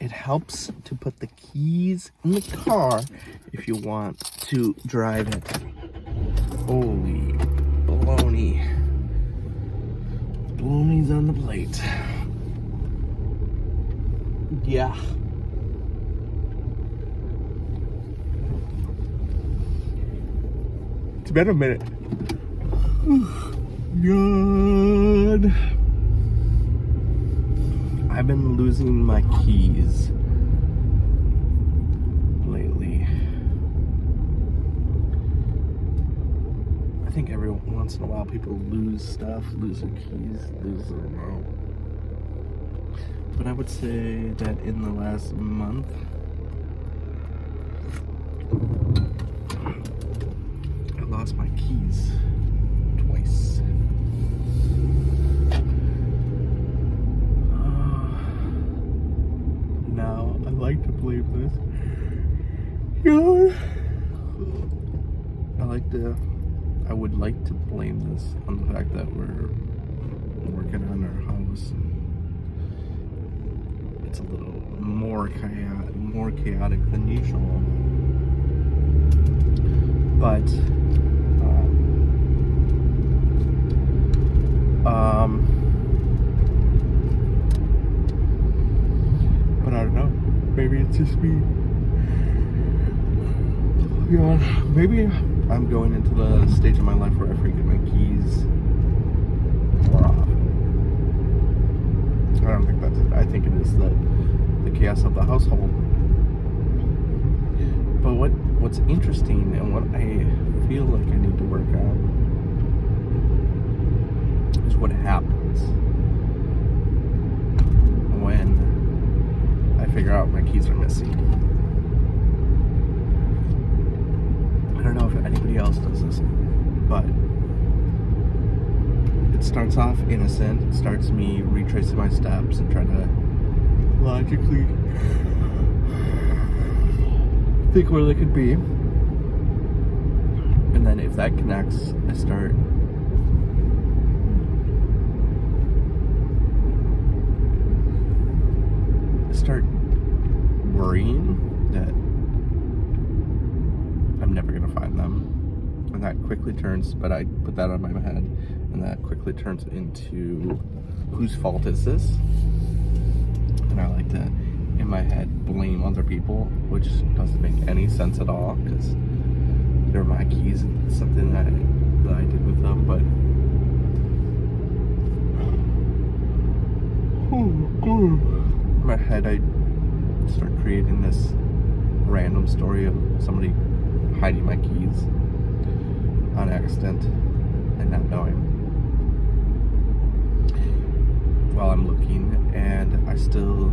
it helps to put the keys in the car if you want to drive it. Holy baloney. Baloney's on the plate. Yeah. It's been a minute. God. I've been losing my keys lately. I think every once in a while people lose stuff, lose their keys, lose their remote. But I would say that in the last month, I lost my keys twice. Now I like to blame this. I would like to blame this on the fact that we're working on our house and it's a little more chaotic than usual. But I don't know. Maybe it's just me. You know, maybe I'm going into the stage of my life where I forget my keys more often. I don't think that's it. I think it is the chaos of the household. But what's interesting and what I feel like I need to work on is what happens when I figure out my keys are missing. I don't know if anybody else does this, but it starts off innocent. It starts me retracing my steps and trying to logically think where they could be. And then if that connects, I start worrying that I'm never gonna find them. And that quickly turns, but I put that on my head, and that quickly turns into whose fault is this? And I like to, in my head, blame other people, which doesn't make any sense at all, because they're my keys and it's something that I did with them. But in my head, I start creating this random story of somebody hiding my keys on accident and not knowing while I'm looking, and I still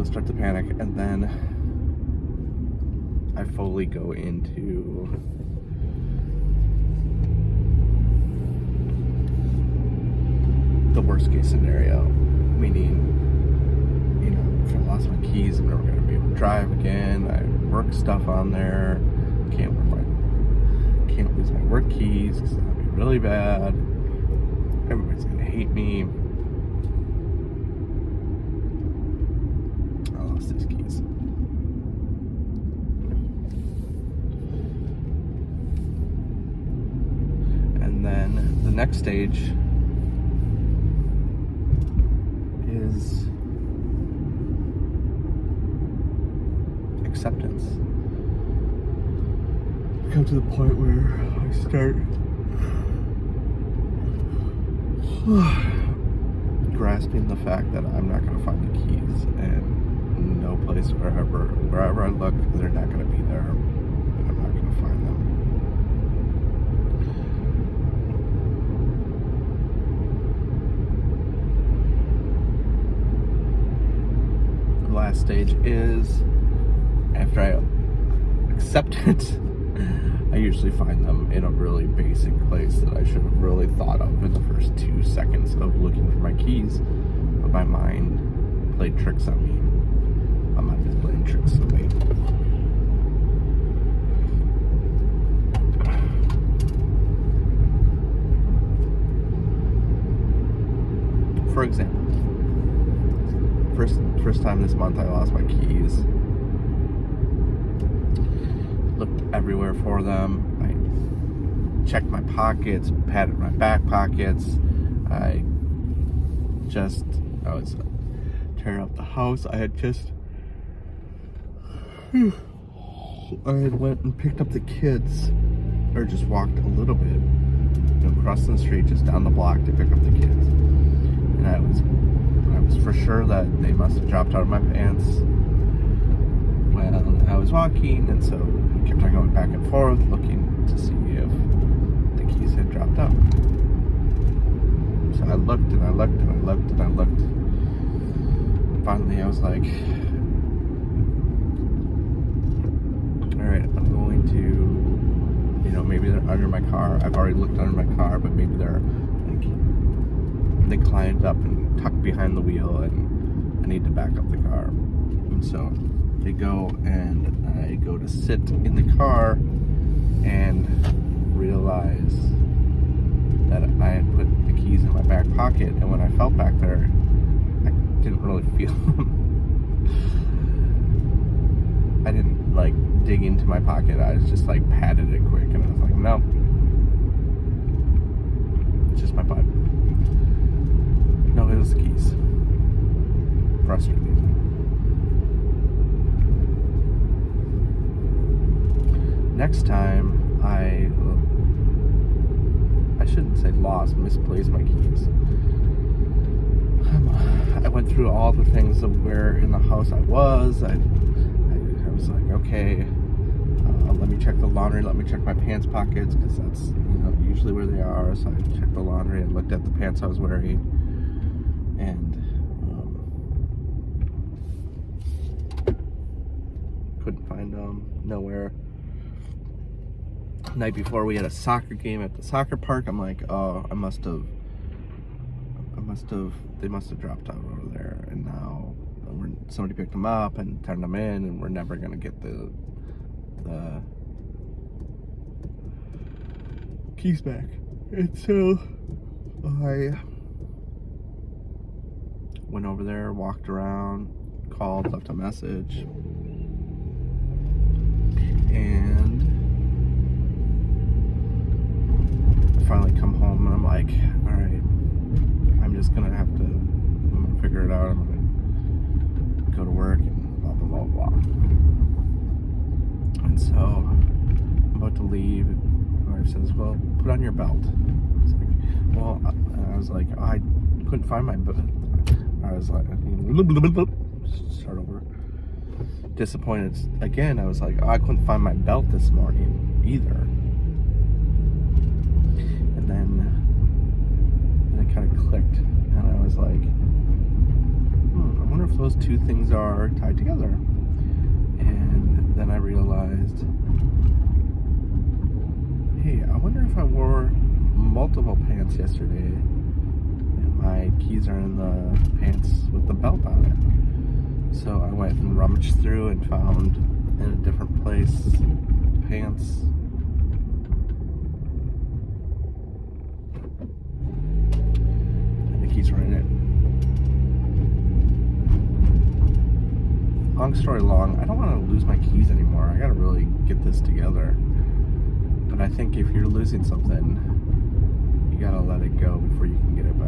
start to panic, and then I fully go into the worst case scenario, meaning, you know, if I lost my keys, I'm never going to be able to drive again. I work stuff on there. Can't lose my work keys because that'd be really bad. Everybody's going to hate me. I lost these keys. And then the next stage is acceptance. I come to the point where I start grasping the fact that I'm not going to find the keys, and no place wherever I look, they're not going to be there, and I'm not going to find them. The last stage is after I accept it, I usually find them in a really basic place that I should have really thought of in the first 2 seconds of looking for my keys, but my mind played tricks on me. My mind is playing tricks on me. For example, First time this month I lost my keys. Looked everywhere for them. I checked my pockets, patted my back pockets. I was tearing up the house. I had went and picked up the kids, or just walked a little bit, crossing the street, just down the block to pick up the kids. And I was for sure that they must have dropped out of my pants when I was walking, and so I kept on going back and forth, looking to see if the keys had dropped out. So I looked and I looked and I looked and I looked. Finally, I was like, all right, I'm going to, maybe they're under my car. I've already looked under my car, but maybe they climbed up and tucked behind the wheel, and I need to back up the car. And so they go, and I go to sit in the car and realize that I had put the keys in my back pocket, and when I felt back there, I didn't really feel them. I didn't dig into my pocket. I was just patted it quick, and I was like, no, it's just my butt. No, it was the keys. Frustrating. Next time, I shouldn't say lost, misplaced my keys. I went through all the things of where in the house I was. I was like, okay, let me check the laundry, let me check my pants pockets, because that's usually where they are. So I checked the laundry and looked at the pants I was wearing, and couldn't find them nowhere. The night before, we had a soccer game at the soccer park. I'm like, oh, they must have dropped out over there, and now somebody picked them up and turned them in, and we're never gonna get the keys back. And so I went over there, walked around, called, left a message, and I finally come home, and I'm like, all right, I'm gonna figure it out. I'm gonna go to work and blah blah blah blah. And so I'm about to leave, and my wife says, well, put on your belt. It's like, well, I was like, I couldn't find my belt. I was like, start over. Disappointed again. I was like, I couldn't find my belt this morning either. And then it kind of clicked, and I was like, I wonder if those two things are tied together. And then I realized, hey, I wonder if I wore multiple pants yesterday, and my keys are in the pants with the belt on it. So I went and rummaged through and found in a different place pants. And the keys were in it. Long story long, I don't want to lose my keys anymore. I gotta really get this together. But I think if you're losing something, you gotta let it go before you can get it back.